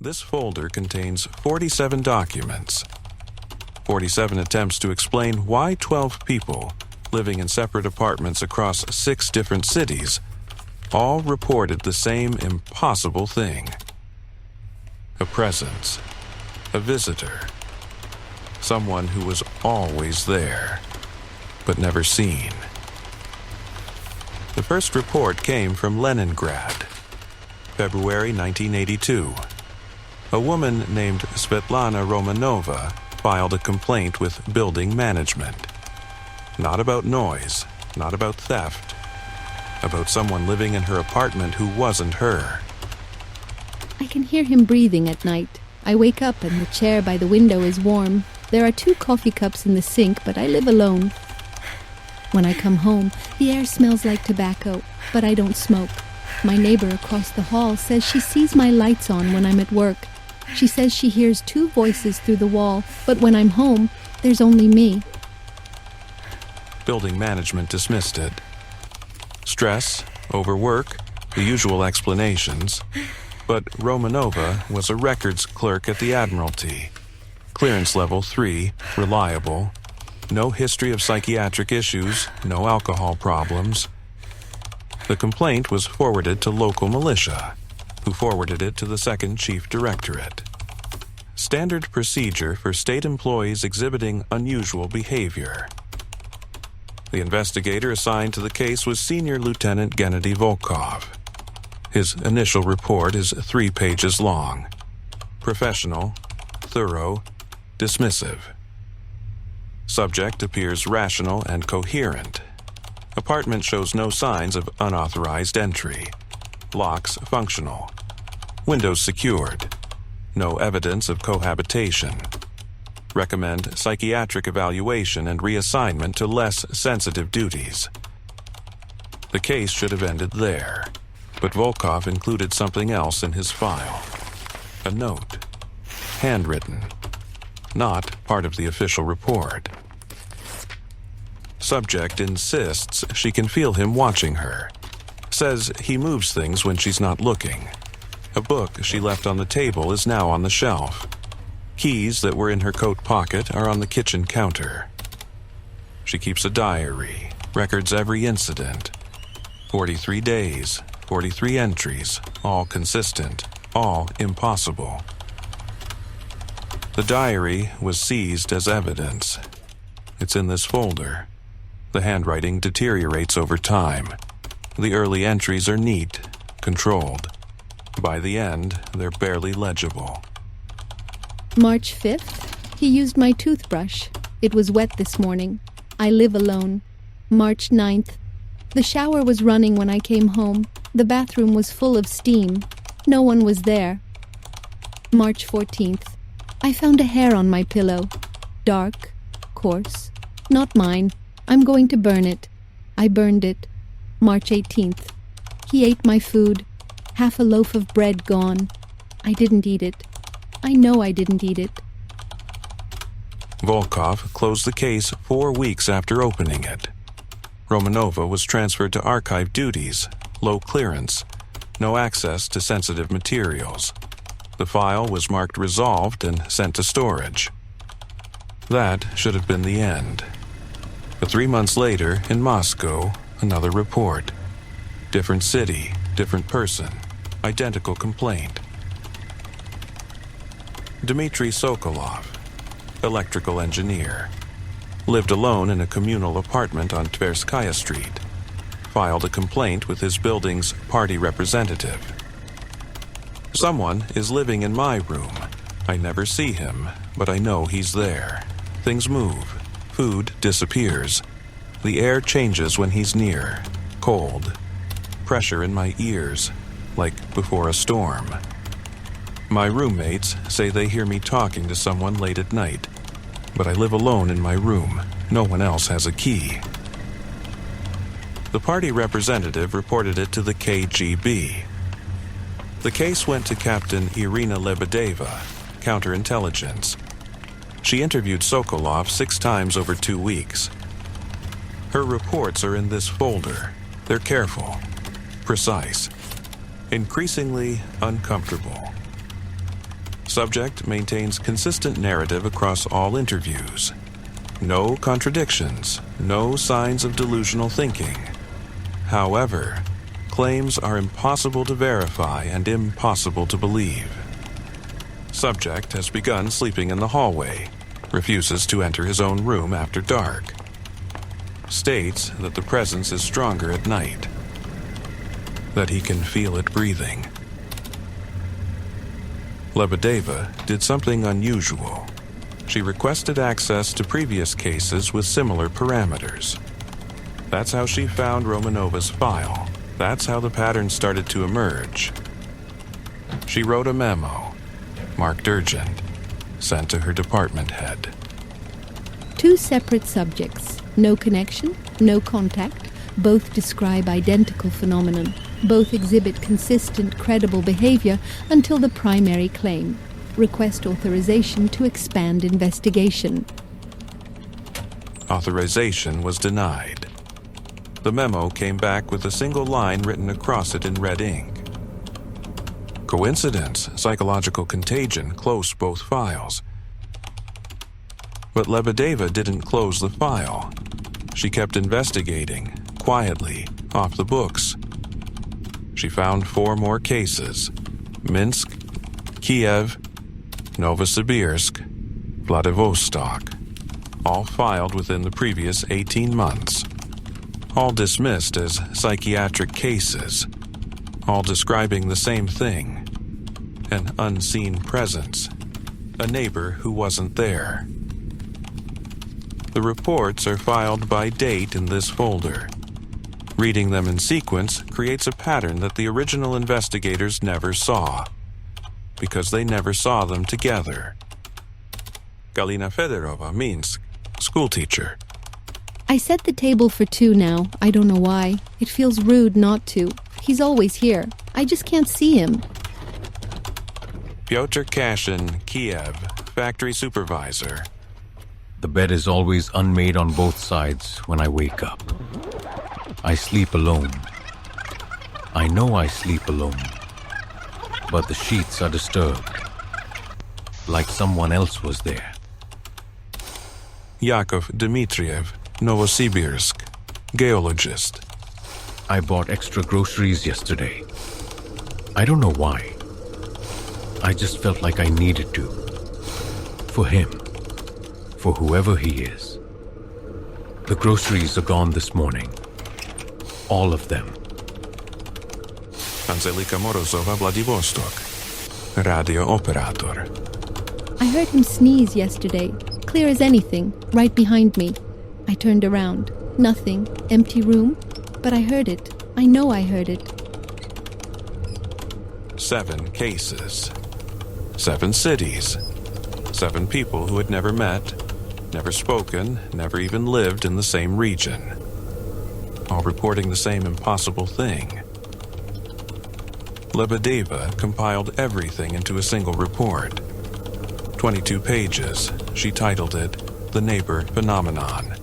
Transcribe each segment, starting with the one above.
This folder contains 47 documents, 47 attempts to explain why 12 people living in separate apartments across 6 different cities all reported the same impossible thing. A presence, a visitor, someone who was always there, but never seen. The first report came from Leningrad, February 1982. A woman named Svetlana Romanova filed a complaint with building management. Not about noise, not about theft, about someone living in her apartment who wasn't her. I can hear him breathing at night. I wake up and the chair by the window is warm. There are 2 coffee cups in the sink, but I live alone. When I come home, the air smells like tobacco, but I don't smoke. My neighbor across the hall says she sees my lights on when I'm at work. She says she hears 2 voices through the wall, but when I'm home, there's only me. Building management dismissed it. Stress, overwork, the usual explanations. But Romanova was a records clerk at the Admiralty. Clearance level 3, reliable. No history of psychiatric issues, no alcohol problems. The complaint was forwarded to local militia, who forwarded it to the 2nd Chief Directorate. Standard procedure for state employees exhibiting unusual behavior. The investigator assigned to the case was Senior Lieutenant Gennady Volkov. His initial report is 3 pages long. Professional, thorough, dismissive. Subject appears rational and coherent. Apartment shows no signs of unauthorized entry. Locks functional. Windows secured. No evidence of cohabitation. Recommend psychiatric evaluation and reassignment to less sensitive duties. The case should have ended there, but Volkov included something else in his file. A note. Handwritten. Not part of the official report. Subject insists she can feel him watching her. Says he moves things when she's not looking. A book she left on the table is now on the shelf. Keys that were in her coat pocket are on the kitchen counter. She keeps a diary, records every incident. 43 days, 43 entries, all consistent, all impossible. The diary was seized as evidence. It's in this folder. The handwriting deteriorates over time. The early entries are neat, controlled. By the end, they're barely legible. March 5th, he used my toothbrush. It was wet this morning. I live alone. March 9th, the shower was running when I came home. The bathroom was full of steam. No one was there. March 14th, I found a hair on my pillow. Dark, coarse, not mine. I'm going to burn it. I burned it. March 18th, he ate my food. Half a loaf of bread gone. I didn't eat it. I know I didn't eat it. Volkov closed the case 4 weeks after opening it. Romanova was transferred to archive duties, low clearance, no access to sensitive materials. The file was marked resolved and sent to storage. That should have been the end. But 3 months later, in Moscow, another report. Different city, different person, identical complaint. Dmitry Sokolov, electrical engineer, lived alone in a communal apartment on Tverskaya Street, filed a complaint with his building's party representative. Someone is living in my room. I never see him, but I know he's there. Things move. Food disappears. The air changes when he's near. Cold. Pressure in my ears, like before a storm. My roommates say they hear me talking to someone late at night, but I live alone in my room. No one else has a key. The party representative reported it to the KGB. The case went to Captain Irina Lebedeva, counterintelligence. She interviewed Sokolov 6 times over 2 weeks. Her reports are in this folder. They're careful, precise, increasingly uncomfortable. Subject maintains consistent narrative across all interviews. No contradictions, no signs of delusional thinking. However, claims are impossible to verify and impossible to believe. Subject has begun sleeping in the hallway, refuses to enter his own room after dark. States that the presence is stronger at night, that he can feel it breathing. Lebedeva did something unusual. She requested access to previous cases with similar parameters. That's how she found Romanova's file. That's how the pattern started to emerge. She wrote a memo, marked urgent, sent to her department head. 2 separate subjects, no connection, no contact, both describe identical phenomenon. Both exhibit consistent, credible behavior until the primary claim. Request authorization to expand investigation. Authorization was denied. The memo came back with a single line written across it in red ink. Coincidence, psychological contagion, close both files. But Lebedeva didn't close the file. She kept investigating, quietly, off the books. She found 4 more cases: Minsk, Kiev, Novosibirsk, Vladivostok, all filed within the previous 18 months. All dismissed as psychiatric cases, all describing the same thing: an unseen presence, a neighbor who wasn't there. The reports are filed by date in this folder. Reading them in sequence creates a pattern that the original investigators never saw, because they never saw them together. Galina Fedorova, Minsk, schoolteacher. I set the table for 2 now. I don't know why. It feels rude not to. He's always here. I just can't see him. Pyotr Kashin, Kiev, factory supervisor. The bed is always unmade on both sides when I wake up. I sleep alone. I know I sleep alone. But the sheets are disturbed, like someone else was there. Yakov Dmitriev, Novosibirsk, geologist. I bought extra groceries yesterday. I don't know why. I just felt like I needed to. For him. For whoever he is. The groceries are gone this morning. All of them. Anzelika Morozova, Vladivostok, radio operator. I heard him sneeze yesterday, clear as anything, right behind me. I turned around. Nothing. Empty room. But I heard it. I know I heard it. 7 cases. 7 cities. 7 people who had never met, never spoken, never even lived in the same region. All reporting the same impossible thing. Lebedeva compiled everything into a single report. 22 pages. She titled it, The Neighbor Phenomenon.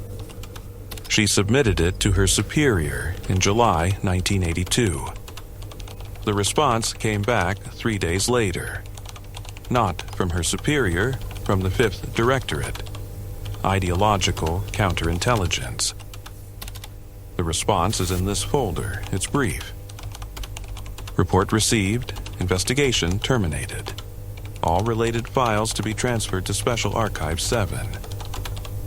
She submitted it to her superior in July 1982. The response came back 3 days later. Not from her superior, from the 5th Directorate. Ideological Counterintelligence. The response is in this folder. It's brief. Report received. Investigation terminated. All related files to be transferred to Special Archive 7.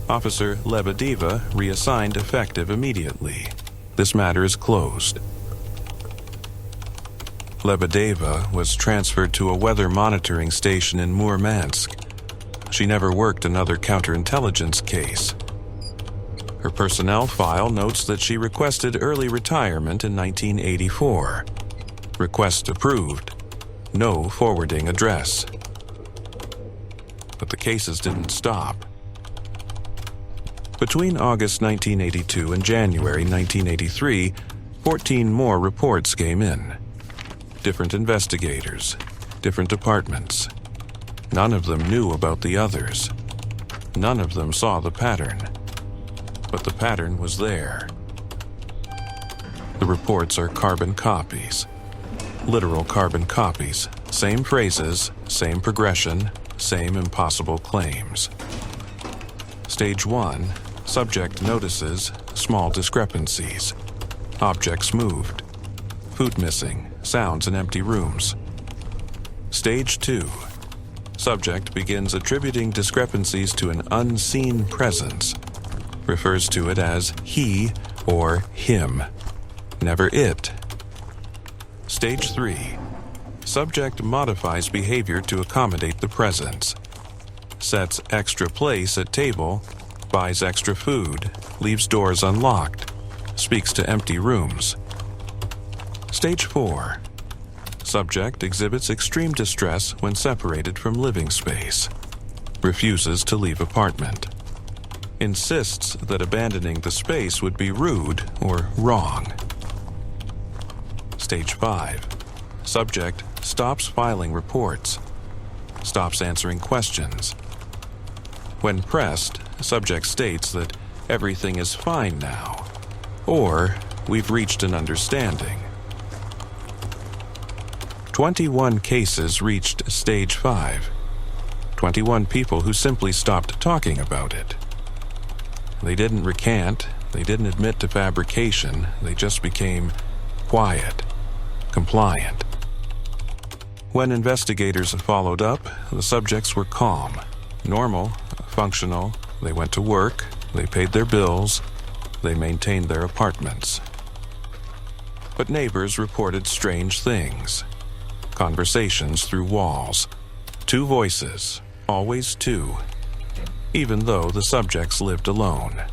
Officer Lebedeva reassigned effective immediately. This matter is closed. Lebedeva was transferred to a weather monitoring station in Murmansk. She never worked another counterintelligence case. Her personnel file notes that she requested early retirement in 1984. Request approved. No forwarding address. But the cases didn't stop. Between August 1982 and January 1983, 14 more reports came in. Different investigators, different departments. None of them knew about the others. None of them saw the pattern. But the pattern was there. The reports are carbon copies. Literal carbon copies, Same phrases, same progression, same impossible claims. Stage 1. Subject notices small discrepancies. Objects moved. Food missing, sounds in empty rooms. Stage 2. Subject begins attributing discrepancies to an unseen presence. Refers to it as he or him, never it. Stage 3. Subject modifies behavior to accommodate the presence. Sets extra place at table, buys extra food, leaves doors unlocked, speaks to empty rooms. Stage 4. Subject exhibits extreme distress when separated from living space. Refuses to leave apartment. Insists that abandoning the space would be rude or wrong. Stage 5. Subject stops filing reports. Stops answering questions. When pressed, subject states that everything is fine now, or we've reached an understanding. 21 cases reached stage 5. 21 people who simply stopped talking about it. They didn't recant, they didn't admit to fabrication, they just became quiet, compliant. When investigators followed up, the subjects were calm, normal, functional, they went to work, they paid their bills, they maintained their apartments. But neighbors reported strange things. Conversations through walls. 2 voices, always 2, even though the subjects lived alone.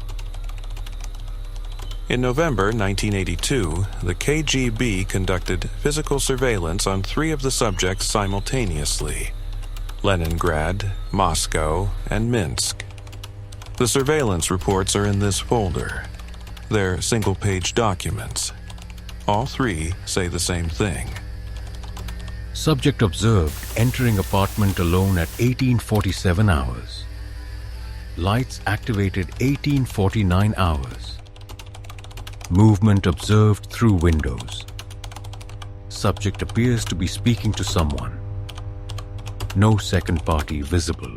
In November 1982, the KGB conducted physical surveillance on 3 of the subjects simultaneously: Leningrad, Moscow, and Minsk. The surveillance reports are in this folder. They're single-page documents. All 3 say the same thing. Subject observed entering apartment alone at 1847 hours. Lights activated 1849 hours. Movement observed through windows. Subject appears to be speaking to someone. No second party visible.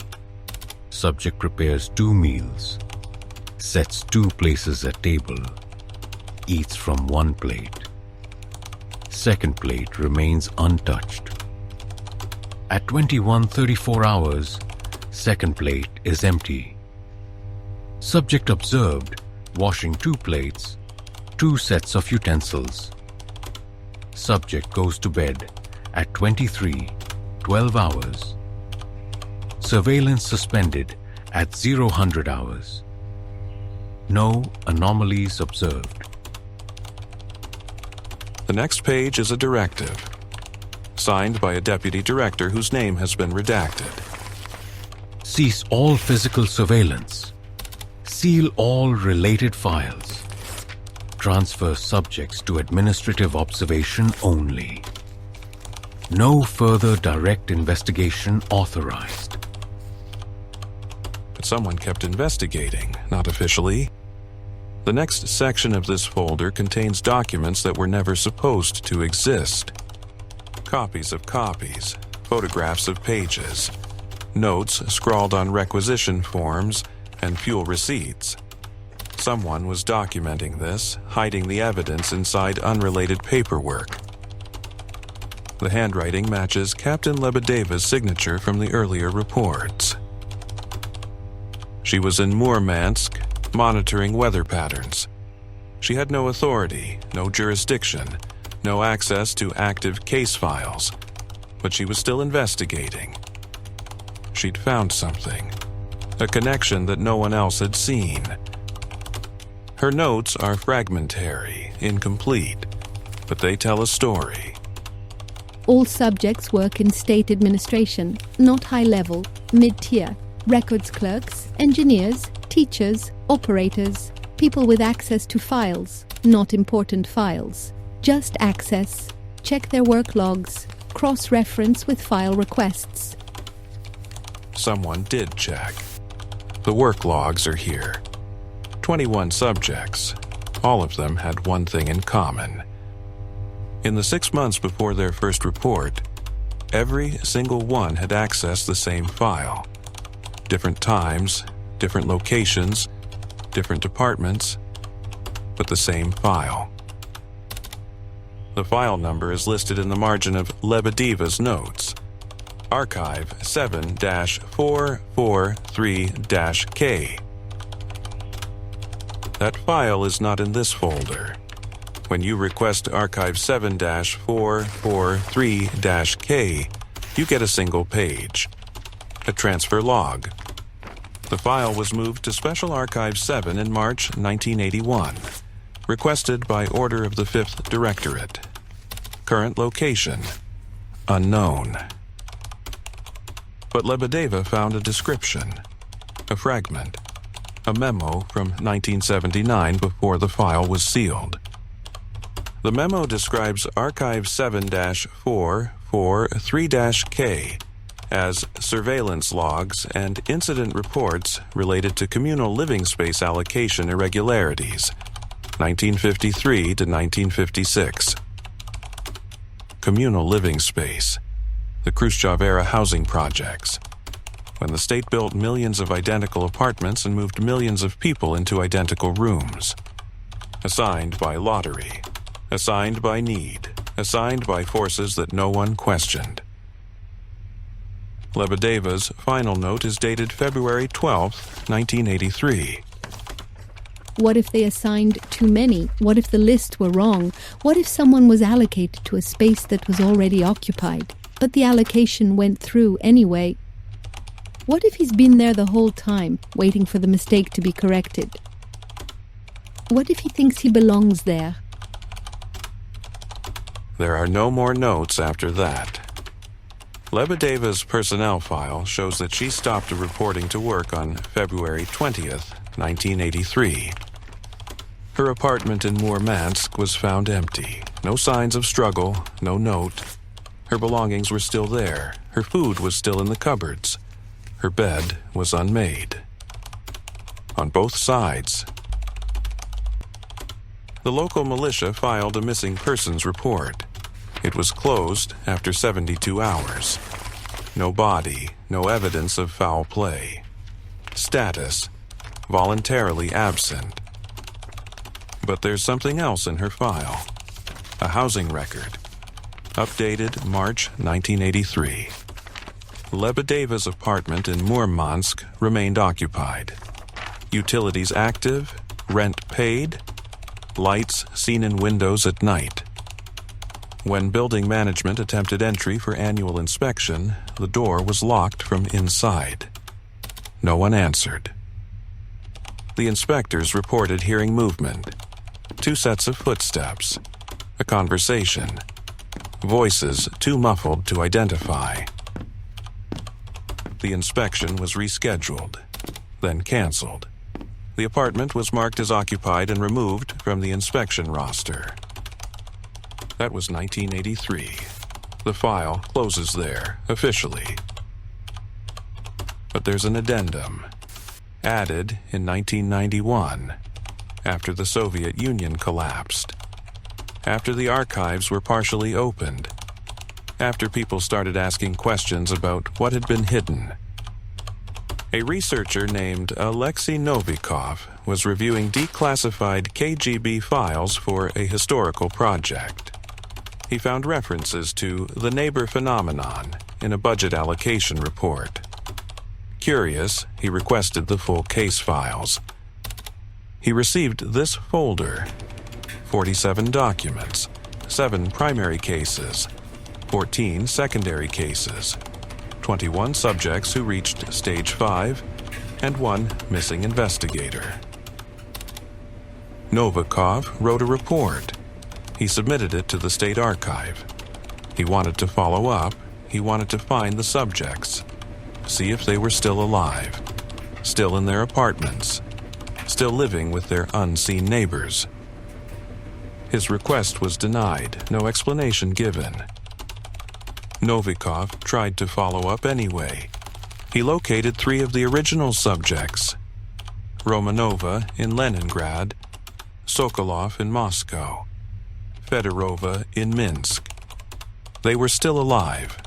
Subject prepares 2 meals. Sets 2 places at table. Eats from 1 plate. Second plate remains untouched. At 21:34 hours, second plate is empty. Subject observed washing 2 plates, 2 sets of utensils. Subject goes to bed at 23:12 hours. Surveillance suspended at 0000 hours. No anomalies observed. The next page is a directive, signed by a deputy director whose name has been redacted. Cease all physical surveillance. Seal all related files. Transfer subjects to administrative observation only. No further direct investigation authorized. But someone kept investigating, not officially. The next section of this folder contains documents that were never supposed to exist. Copies of copies, photographs of pages, notes scrawled on requisition forms, and fuel receipts. Someone was documenting this, hiding the evidence inside unrelated paperwork. The handwriting matches Captain Lebedeva's signature from the earlier reports. She was in Murmansk, monitoring weather patterns. She had no authority, no jurisdiction, no access to active case files, but she was still investigating. She'd found something, a connection that no one else had seen. Her notes are fragmentary, incomplete, but they tell a story. All subjects work in state administration, not high level, mid-tier, records clerks, engineers, teachers, operators, people with access to files, not important files. Just access, check their work logs, cross-reference with file requests. Someone did check. The work logs are here. 21 subjects. All of them had one thing in common. In the 6 months before their first report, every single one had accessed the same file. Different times, different locations, different departments, but the same file. The file number is listed in the margin of Lebedeva's notes. Archive 7-443-K. That file is not in this folder. When you request Archive 7-443-K, you get a single page, a transfer log. The file was moved to Special Archive 7 in March 1981, requested by order of the 5th Directorate. Current location, unknown. But Lebedeva found a description, a fragment, a memo from 1979 before the file was sealed. The memo describes Archive 7-443-K as surveillance logs and incident reports related to communal living space allocation irregularities, 1953 to 1956. Communal living space, the Khrushchev-era housing projects, when the state built millions of identical apartments and moved millions of people into identical rooms. Assigned by lottery, assigned by need, assigned by forces that no one questioned. Lebedeva's final note is dated February 12, 1983. What if they assigned too many? What if the list were wrong? What if someone was allocated to a space that was already occupied, but the allocation went through anyway? What if he's been there the whole time, waiting for the mistake to be corrected? What if he thinks he belongs there? There are no more notes after that. Lebedeva's personnel file shows that she stopped reporting to work on February 20th, 1983. Her apartment in Murmansk was found empty. No signs of struggle, no note. Her belongings were still there. Her food was still in the cupboards. Her bed was unmade. On both sides. The local militia filed a missing persons report. It was closed after 72 hours. No body, no evidence of foul play. Status, voluntarily absent. But there's something else in her file. A housing record. Updated March 1983. Lebedeva's apartment in Murmansk remained occupied. Utilities active, rent paid, lights seen in windows at night. When building management attempted entry for annual inspection, the door was locked from inside. No one answered. The inspectors reported hearing movement. 2 sets of footsteps. A conversation. Voices too muffled to identify. The inspection was rescheduled, then canceled. The apartment was marked as occupied and removed from the inspection roster. That was 1983. The file closes there, officially. But there's an addendum, added in 1991, after the Soviet Union collapsed, after the archives were partially opened, after people started asking questions about what had been hidden. A researcher named Alexei Novikov was reviewing declassified KGB files for a historical project. He found references to the neighbor phenomenon in a budget allocation report. Curious, he requested the full case files. He received this folder: 47 documents, 7 primary cases, 14 secondary cases, 21 subjects who reached stage 5, and 1 missing investigator. Novikov wrote a report. He submitted it to the State Archive. He wanted to follow up. He wanted to find the subjects, see if they were still alive, still in their apartments, still living with their unseen neighbors. His request was denied, no explanation given. Novikov tried to follow up anyway. He located 3 of the original subjects: Romanova in Leningrad, Sokolov in Moscow, Fedorova in Minsk. They were still alive.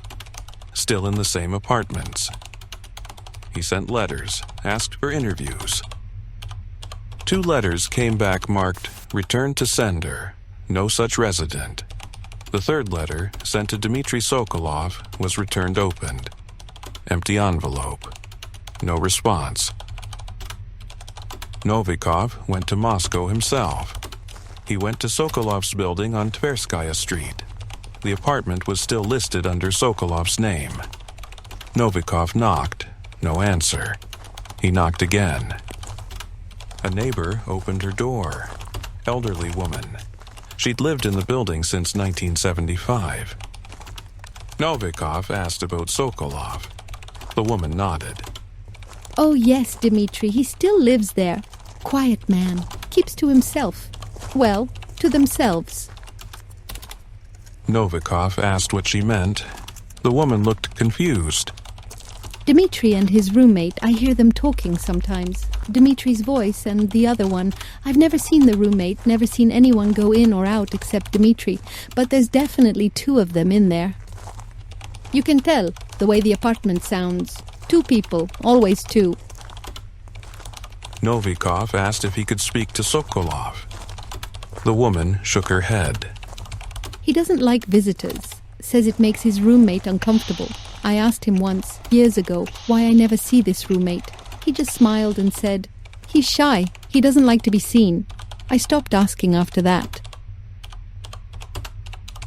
still in the same apartments. He sent letters, asked for interviews. 2 letters came back marked, "Return to sender, no such resident." The 3rd letter, sent to Dmitry Sokolov, was returned opened. Empty envelope. No response. Novikov went to Moscow himself. He went to Sokolov's building on Tverskaya Street. The apartment was still listed under Sokolov's name. Novikov knocked. No answer. He knocked again. A neighbor opened her door. Elderly woman. She'd lived in the building since 1975. Novikov asked about Sokolov. The woman nodded. Oh yes, Dmitri, he still lives there. Quiet man. Keeps to himself. Well, to themselves. Novikov asked what she meant. The woman looked confused. Dmitri and his roommate, I hear them talking sometimes. Dmitri's voice and the other one. I've never seen the roommate, never seen anyone go in or out except Dmitri, but there's definitely 2 of them in there. You can tell, the way the apartment sounds. 2 people, always 2. Novikov asked if he could speak to Sokolov. The woman shook her head. He doesn't like visitors. Says it makes his roommate uncomfortable. I asked him once, years ago, why I never see this roommate. He just smiled and said, "He's shy. He doesn't like to be seen." I stopped asking after that.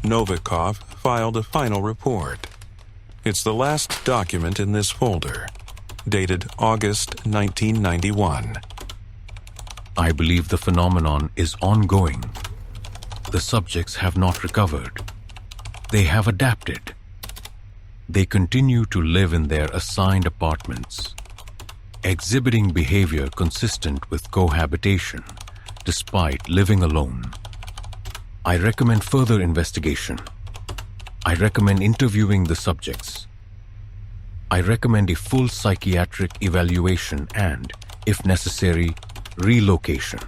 Novikov filed a final report. It's the last document in this folder, dated August 1991. I believe the phenomenon is ongoing. The subjects have not recovered. They have adapted. They continue to live in their assigned apartments, exhibiting behavior consistent with cohabitation, despite living alone. I recommend further investigation. I recommend interviewing the subjects. I recommend a full psychiatric evaluation and, if necessary, relocation.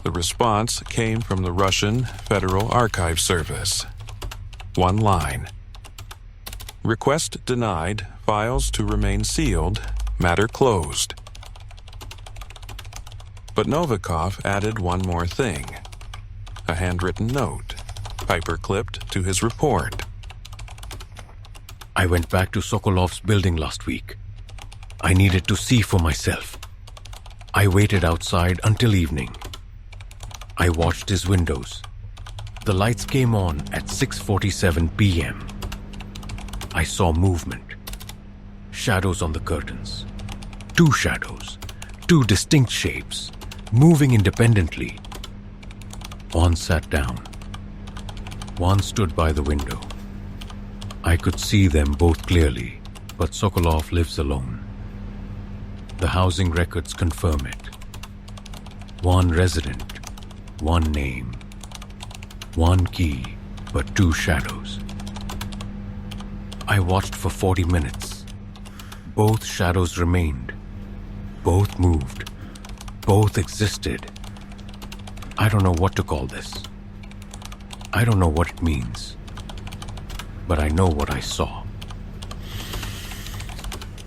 The response came from the Russian Federal Archive Service. 1 line. Request denied, files to remain sealed, matter closed. But Novikov added one more thing. A handwritten note, paper-clipped to his report. I went back to Sokolov's building last week. I needed to see for myself. I waited outside until evening. I watched his windows. The lights came on at 6:47 p.m. I saw movement. Shadows on the curtains. 2 shadows. 2 distinct shapes, moving independently. One sat down. One stood by the window. I could see them both clearly, but Sokolov lives alone. The housing records confirm it. 1 resident, 1 name. 1 key, but 2 shadows. I watched for 40 minutes. Both shadows remained. Both moved. Both existed. I don't know what to call this. I don't know what it means. But I know what I saw.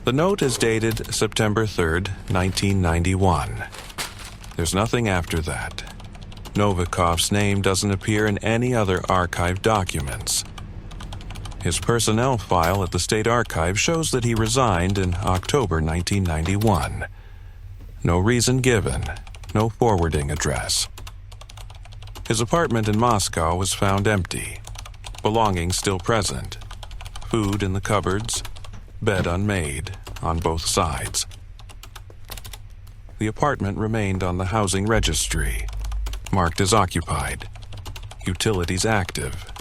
The note is dated September 3rd, 1991. There's nothing after that. Novikov's name doesn't appear in any other archive documents. His personnel file at the State Archive shows that he resigned in October 1991. No reason given, no forwarding address. His apartment in Moscow was found empty, belongings still present, food in the cupboards, bed unmade on both sides. The apartment remained on the housing registry, marked as occupied, utilities active,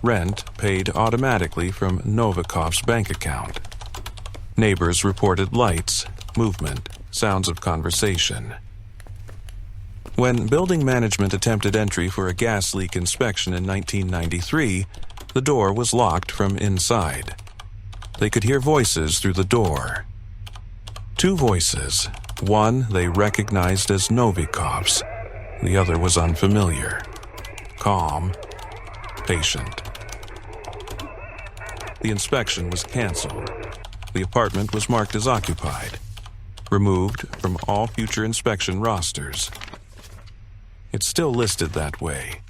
rent paid automatically from Novikov's bank account. Neighbors reported lights, movement, sounds of conversation. When building management attempted entry for a gas leak inspection in 1993, the door was locked from inside. They could hear voices through the door. 2 voices. One they recognized as Novikov's. The other was unfamiliar. Calm, patient. The inspection was canceled. The apartment was marked as occupied, removed from all future inspection rosters. It's still listed that way.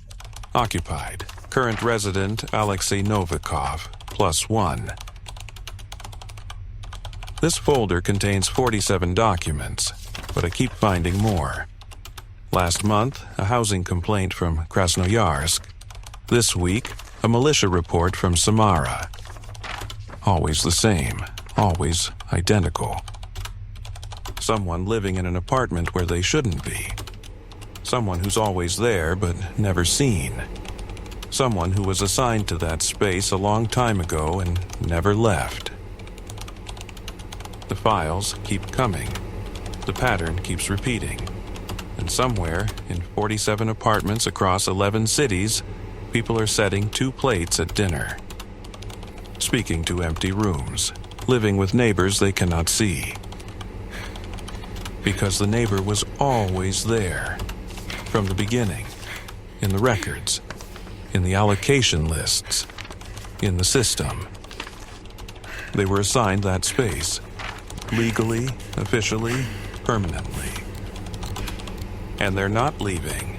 Occupied. Current resident Alexei Novikov, +1. This folder contains 47 documents, but I keep finding more. Last month, a housing complaint from Krasnoyarsk. This week, a militia report from Samara. Always the same, always identical. Someone living in an apartment where they shouldn't be. Someone who's always there but never seen. Someone who was assigned to that space a long time ago and never left. The files keep coming. The pattern keeps repeating. And somewhere, in 47 apartments across 11 cities, people are setting 2 plates at dinner. Speaking to empty rooms. Living with neighbors they cannot see. Because the neighbor was always there. From the beginning. In the records. In the allocation lists. In the system. They were assigned that space. Legally, officially, permanently. And they're not leaving.